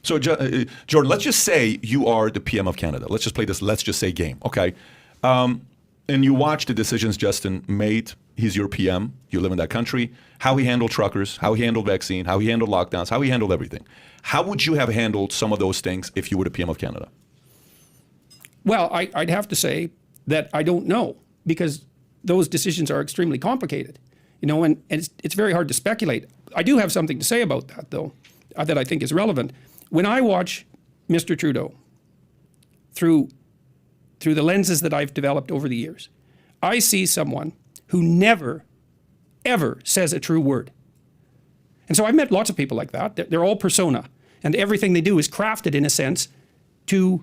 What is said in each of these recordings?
So, Jordan, let's just say you are the PM of Canada. Let's just play this let's just say game, okay? And you watch the decisions Justin made. He's your PM. You live in that country. How he handled truckers, how he handled vaccine, how he handled lockdowns, how he handled everything. How would you have handled some of those things if you were the PM of Canada? Well, I'd have to say that I don't know, because those decisions are extremely complicated, and it's very hard to speculate. I do have something to say about that, though, that I think is relevant. When I watch Mr. Trudeau through the lenses that I've developed over the years, I see someone who never, ever says a true word. And so I've met lots of people like that. They're all persona, and everything they do is crafted, in a sense, to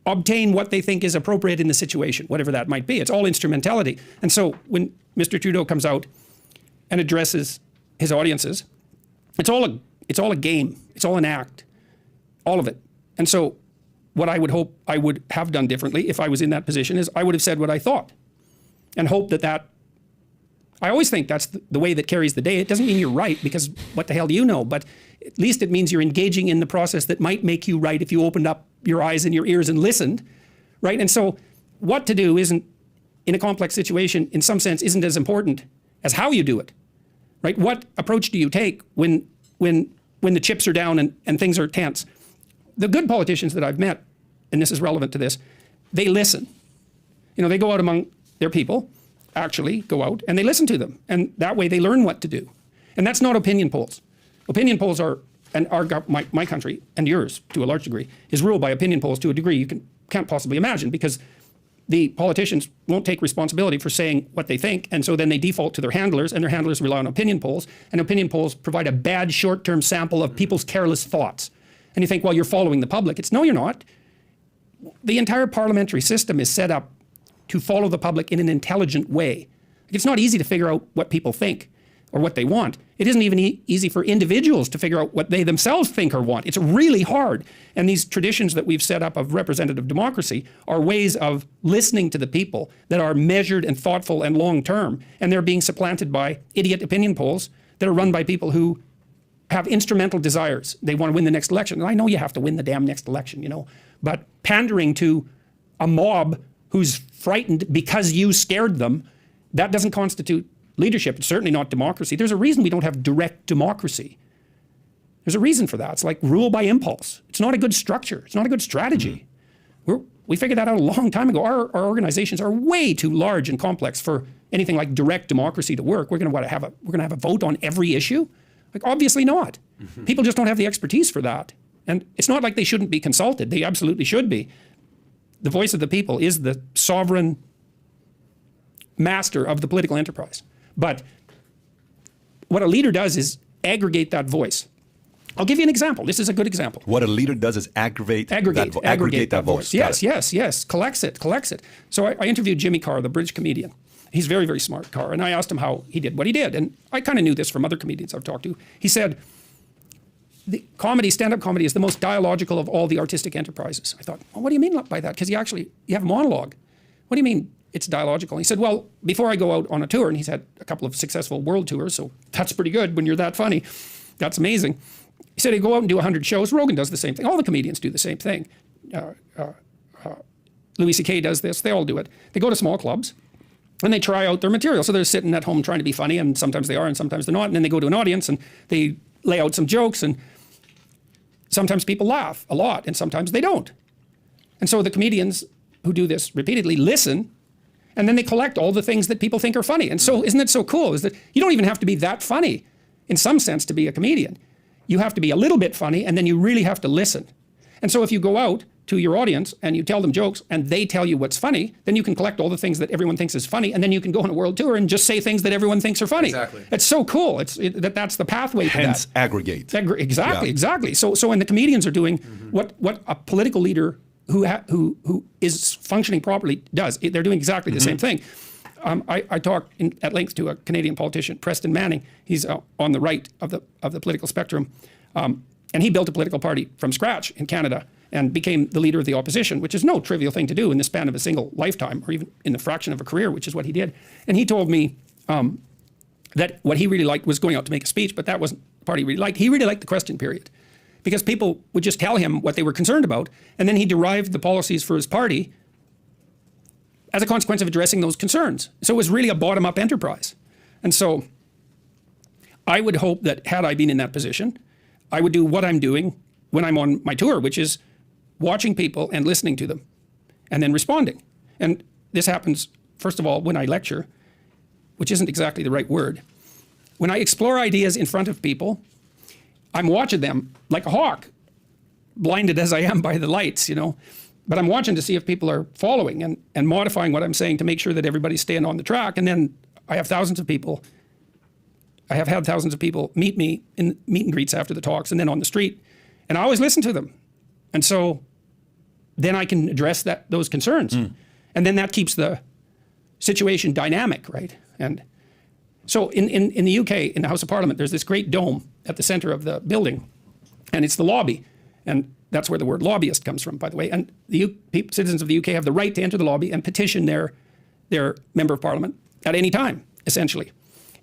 obtain what they think is appropriate in the situation, whatever that might be. It's all instrumentality. And so when Mr. Trudeau comes out and addresses his audiences, it's all a game. It's all an act, all of it. And so what I would hope I would have done differently if I was in that position is I would have said what I thought and hope that I always think that's the way that carries the day. It doesn't mean you're right, because what the hell do you know? But at least it means you're engaging in the process that might make you right if you opened up your eyes and your ears and listened, right? And so what to do isn't, in a complex situation, in some sense, isn't as important as how you do it, right? What approach do you take when the chips are down and things are tense? The good politicians that I've met, and this is relevant to this, they listen. They go out among their people, actually go out, and they listen to them. And that way they learn what to do. And that's not opinion polls. Opinion polls are, and my country, and yours to a large degree, is ruled by opinion polls to a degree you can't possibly imagine, because the politicians won't take responsibility for saying what they think, and so then they default to their handlers, and their handlers rely on opinion polls, and opinion polls provide a bad short-term sample of people's careless thoughts. And you think, well, you're following the public. No, you're not. The entire parliamentary system is set up to follow the public in an intelligent way. It's not easy to figure out what people think or what they want. It isn't even easy for individuals to figure out what they themselves think or want. It's really hard. And these traditions that we've set up of representative democracy are ways of listening to the people that are measured and thoughtful and long-term. And they're being supplanted by idiot opinion polls that are run by people who have instrumental desires. They want to win the next election. And I know you have to win the damn next election, but pandering to a mob who's frightened because you scared them, that doesn't constitute leadership. It's certainly not democracy. There's a reason we don't have direct democracy. There's a reason for that. It's like rule by impulse. It's not a good structure. It's not a good strategy. We figured that out a long time ago. Our organizations are way too large and complex for anything like direct democracy to work. We're going to have a vote on every issue? Like, obviously not. People just don't have the expertise for that. And it's not like they shouldn't be consulted. They absolutely should be. The voice of the people is the sovereign master of the political enterprise. But what a leader does is aggregate that voice. I'll give you an example. This is a good example. What a leader does is aggregate that voice. Yes. Collects it. So I interviewed Jimmy Carr, the British comedian. He's very, very smart, Carr. And I asked him how he did what he did. And I kind of knew this from other comedians I've talked to. He said, stand-up comedy is the most dialogical of all the artistic enterprises. I thought, well, what do you mean by that? Because you have a monologue. What do you mean it's dialogical? And he said, well, before I go out on a tour, and he's had a couple of successful world tours, so that's pretty good when you're that funny. That's amazing. He said he'd go out and do 100 shows. Rogan does the same thing. All the comedians do the same thing. Louis C.K. does this. They all do it. They go to small clubs, and they try out their material. So they're sitting at home trying to be funny, and sometimes they are, and sometimes they're not. And then they go to an audience, and they lay out some jokes, and sometimes people laugh a lot, and sometimes they don't. And so the comedians who do this repeatedly listen, and then they collect all the things that people think are funny. And so isn't it so cool is that you don't even have to be that funny in some sense to be a comedian. You have to be a little bit funny, and then you really have to listen. And so if you go out to your audience and you tell them jokes and they tell you what's funny, then you can collect all the things that everyone thinks is funny, and then you can go on a world tour and just say things that everyone thinks are funny. Exactly. It's so cool. That's the pathway to that. Hence, aggregate. Exactly. So when the comedians are doing what a political leader who is functioning properly does, they're doing exactly the same thing. I talked at length to a Canadian politician, Preston Manning. He's on the right of the political spectrum, and he built a political party from scratch in Canada and became the leader of the opposition, which is no trivial thing to do in the span of a single lifetime, or even in the fraction of a career, which is what he did. And he told me that what he really liked was going out to make a speech, but that wasn't the part he really liked. He really liked the question period. because people would just tell him what they were concerned about, and then he derived the policies for his party as a consequence of addressing those concerns. So it was really a bottom-up enterprise. And so I would hope that had I been in that position, I would do what I'm doing when I'm on my tour, which is watching people and listening to them and then responding. And this happens, first of all, when I lecture, which isn't exactly the right word. When I explore ideas in front of people, I'm watching them like a hawk, blinded as I am by the lights, but I'm watching to see if people are following and modifying what I'm saying to make sure that everybody's staying on the track. And then I have had thousands of people meet me in meet and greets after the talks and then on the street. And I always listen to them. And so then I can address those concerns. And then that keeps the situation dynamic, right? And so in the UK, in the House of Parliament, there's this great dome at the center of the building, and it's the lobby. And that's where the word lobbyist comes from, by the way. And the citizens of the UK have the right to enter the lobby and petition their member of parliament at any time, essentially.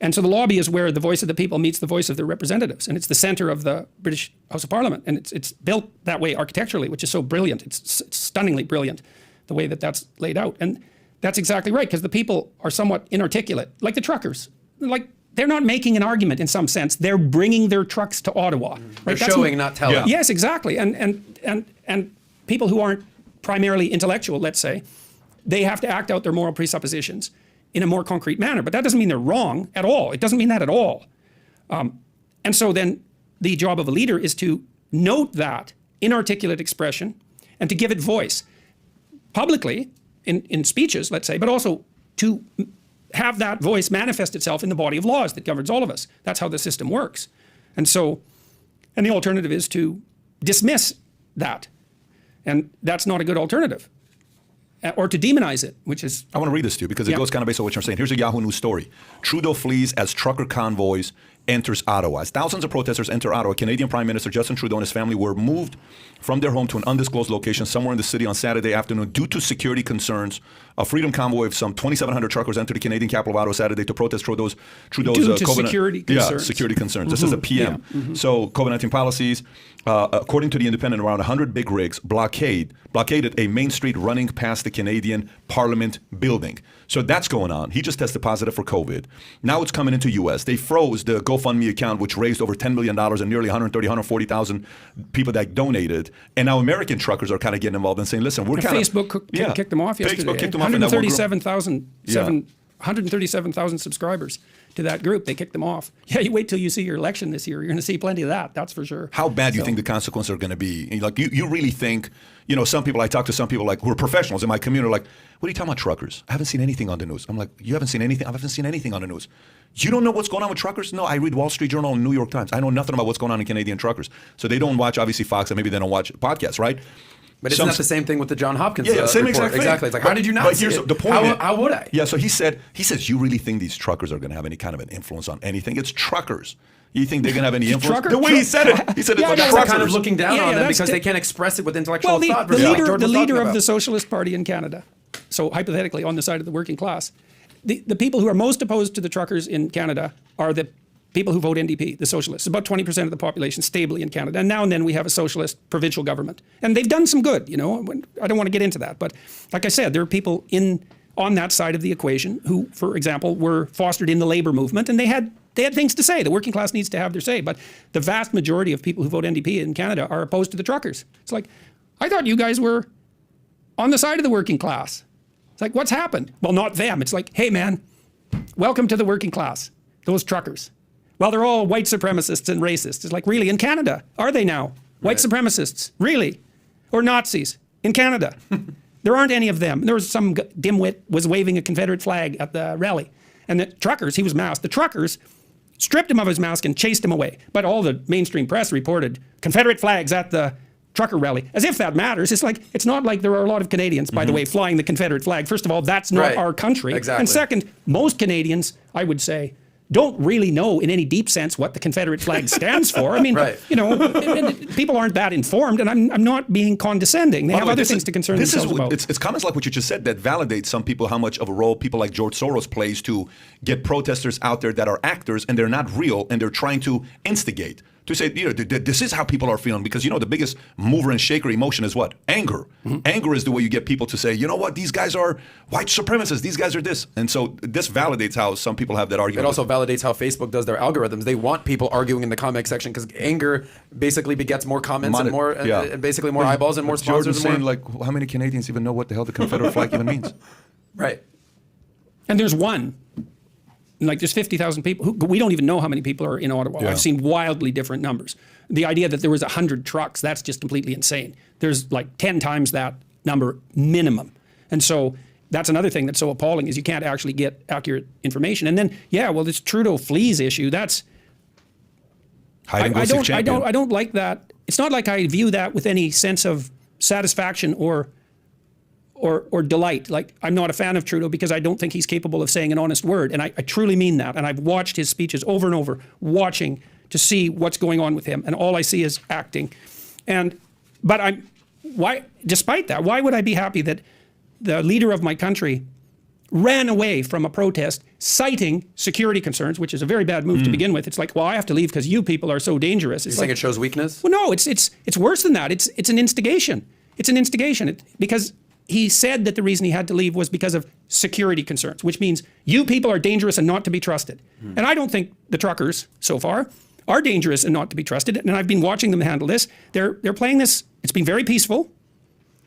And so the lobby is where the voice of the people meets the voice of their representatives. And it's the center of the British House of Parliament. And it's built that way architecturally, which is so brilliant. It's stunningly brilliant, the way that that's laid out. And that's exactly right, because the people are somewhat inarticulate, like the truckers. Like, they're not making an argument in some sense. They're bringing their trucks to Ottawa. They're showing, not telling. Yeah. Yes, exactly. And people who aren't primarily intellectual, let's say, they have to act out their moral presuppositions in a more concrete manner. But that doesn't mean they're wrong at all. It doesn't mean that at all. And so then the job of a leader is to note that inarticulate expression and to give it voice publicly in speeches, let's say, but also to have that voice manifest itself in the body of laws that governs all of us. That's how the system works. And the alternative is to dismiss that. And that's not a good alternative. Or to demonize it, which is... I want to read this to you because it goes kind of based on what you're saying. Here's a Yahoo News story. Trudeau flees as trucker convoys enters Ottawa. As thousands of protesters enter Ottawa, Canadian Prime Minister Justin Trudeau and his family were moved from their home to an undisclosed location somewhere in the city on Saturday afternoon due to security concerns. A freedom convoy of some 2,700 truckers entered the Canadian capital of Ottawa Saturday to protest Trudeau's due to security concerns. Yeah, security concerns. This is a PM. Yeah. So COVID-19 policies, according to the Independent, around 100 big rigs blockaded a main street running past the Canadian Parliament building. So that's going on. He just tested positive for COVID. Now it's coming into U.S. They froze the GoFundMe account, which raised over $10 million and nearly 140,000 people that donated. And now American truckers are kind of getting involved and saying, listen, we're kind of... Facebook kicked them off yesterday. Facebook kicked them off. 137,000 subscribers to that group. They kicked them off. Yeah, you wait till you see your election this year. You're going to see plenty of that. That's for sure. How bad do you think the consequences are going to be? Like, you really think, some people, I talk to some people like who are professionals in my community, are like, what are you talking about, truckers? I haven't seen anything on the news. I'm like, you haven't seen anything? I haven't seen anything on the news. You don't know what's going on with truckers? No, I read Wall Street Journal and New York Times. I know nothing about what's going on in Canadian truckers. So they don't watch, obviously, Fox, and maybe they don't watch podcasts, right? But isn't that the same thing with the John Hopkins same report? exact thing. Exactly. It's like, how did you not see it? The point how would I? Yeah, so he says, you really think these truckers are going to have any kind of an influence on anything? It's truckers. You think they're going to have any influence? The way he said it. He said it's like truckers. Kind of looking down on them because they can't express it with intellectual thought. The leader of the Socialist Party in Canada, so hypothetically on the side of the working class, the people who are most opposed to the truckers in Canada are the people who vote NDP, the socialists. About 20% of the population stably in Canada. And now and then we have a socialist provincial government. And they've done some good, I don't want to get into that. But like I said, there are people on that side of the equation who, for example, were fostered in the labor movement, and they had things to say. The working class needs to have their say. But the vast majority of people who vote NDP in Canada are opposed to the truckers. It's like, I thought you guys were on the side of the working class. It's like, what's happened? Well, not them. It's like, hey, man, welcome to the working class, those truckers. Well, they're all white supremacists and racists. It's like, really, in Canada? Are they now? White supremacists? Really? Or Nazis? In Canada? There aren't any of them. There was some dimwit was waving a Confederate flag at the rally. And the truckers, he was masked. The truckers stripped him of his mask and chased him away. But all the mainstream press reported Confederate flags at the trucker rally. As if that matters. It's like, it's not like there are a lot of Canadians, by the way, flying the Confederate flag. First of all, that's not our country. Exactly. And second, most Canadians, I would say, don't really know in any deep sense what the Confederate flag stands for. I mean, people aren't that informed, and I'm not being condescending. They have other things to concern themselves about. It's comments like what you just said that validate some people how much of a role people like George Soros plays to get protesters out there that are actors and they're not real and they're trying to instigate. to say, this is how people are feeling, because the biggest mover and shaker emotion is what? Anger. Mm-hmm. Anger is the way you get people to say, you know what, these guys are white supremacists, these guys are this. And so this validates how some people have that argument. It also validates how Facebook does their algorithms. They want people arguing in the comment section because anger basically begets more comments and more, basically more eyeballs and more sponsors. Jordan's saying, how many Canadians even know what the hell the Confederate flag even means? Right. And there's one. There's 50,000 people. We don't even know how many people are in Ottawa. Yeah. I've seen wildly different numbers. The idea that there was 100 trucks, that's just completely insane. There's 10 times that number minimum. And so that's another thing that's so appalling is you can't actually get accurate information. And then, this Trudeau fleas issue, that's... I don't like that. It's not like I view that with any sense of satisfaction or delight. I'm not a fan of Trudeau because I don't think he's capable of saying an honest word. And I truly mean that. And I've watched his speeches over and over, watching to see what's going on with him. And all I see is acting. But despite that, why would I be happy that the leader of my country ran away from a protest citing security concerns, which is a very bad move to begin with? It's I have to leave because you people are so dangerous. You think it shows weakness? Well, no, it's worse than that. It's an instigation. It's an instigation because he said that the reason he had to leave was because of security concerns, which means you people are dangerous and not to be trusted. And I don't think the truckers so far are dangerous and not to be trusted. And I've been watching them handle this. They're playing this. It's been very peaceful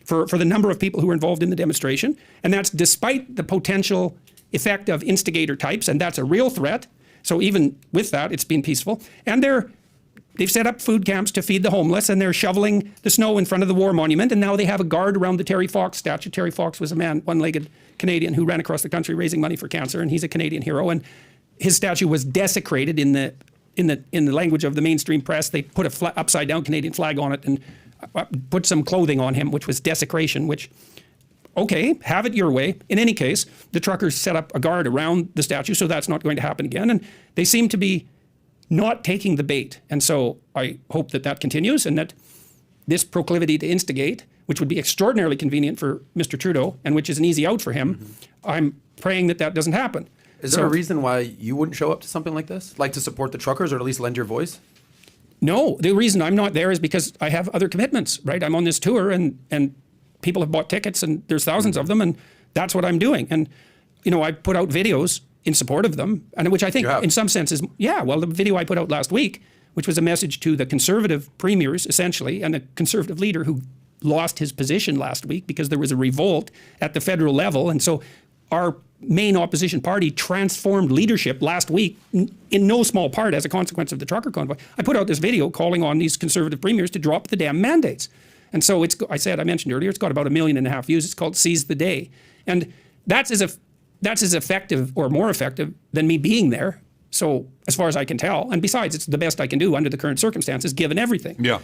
for the number of people who were involved in the demonstration. And that's despite the potential effect of instigator types. And that's a real threat. So even with that, it's been peaceful. And they've set up food camps to feed the homeless, and they're shoveling the snow in front of the War Monument, and now they have a guard around the Terry Fox statue. Terry Fox was a man, one-legged Canadian who ran across the country raising money for cancer, and he's a Canadian hero. And his statue was desecrated in the language of the mainstream press. They put a upside-down Canadian flag on it and put some clothing on him, which was desecration, which, okay, have it your way. In any case, the truckers set up a guard around the statue, so that's not going to happen again. And they seem to be not taking the bait. And so I hope that continues, and that this proclivity to instigate, which would be extraordinarily convenient for Mr. Trudeau and which is an easy out for him, I'm praying that doesn't happen. Is there a reason why you wouldn't show up to something like this? To support the truckers or at least lend your voice? No, the reason I'm not there is because I have other commitments, right? I'm on this tour and people have bought tickets and there's thousands of them, and that's what I'm doing. And, I put out videos in support of them, and which I think in some senses, the video I put out last week, which was a message to the Conservative premiers, essentially, and a Conservative leader who lost his position last week because there was a revolt at the federal level. And so our main opposition party transformed leadership last week in no small part as a consequence of the trucker convoy. I put out this video calling on these Conservative premiers to drop the damn mandates. And so I mentioned earlier, it's got about 1.5 million views. It's called Seize the Day. And that's as effective or more effective than me being there. So as far as I can tell, and besides, it's the best I can do under the current circumstances, given everything. Yeah.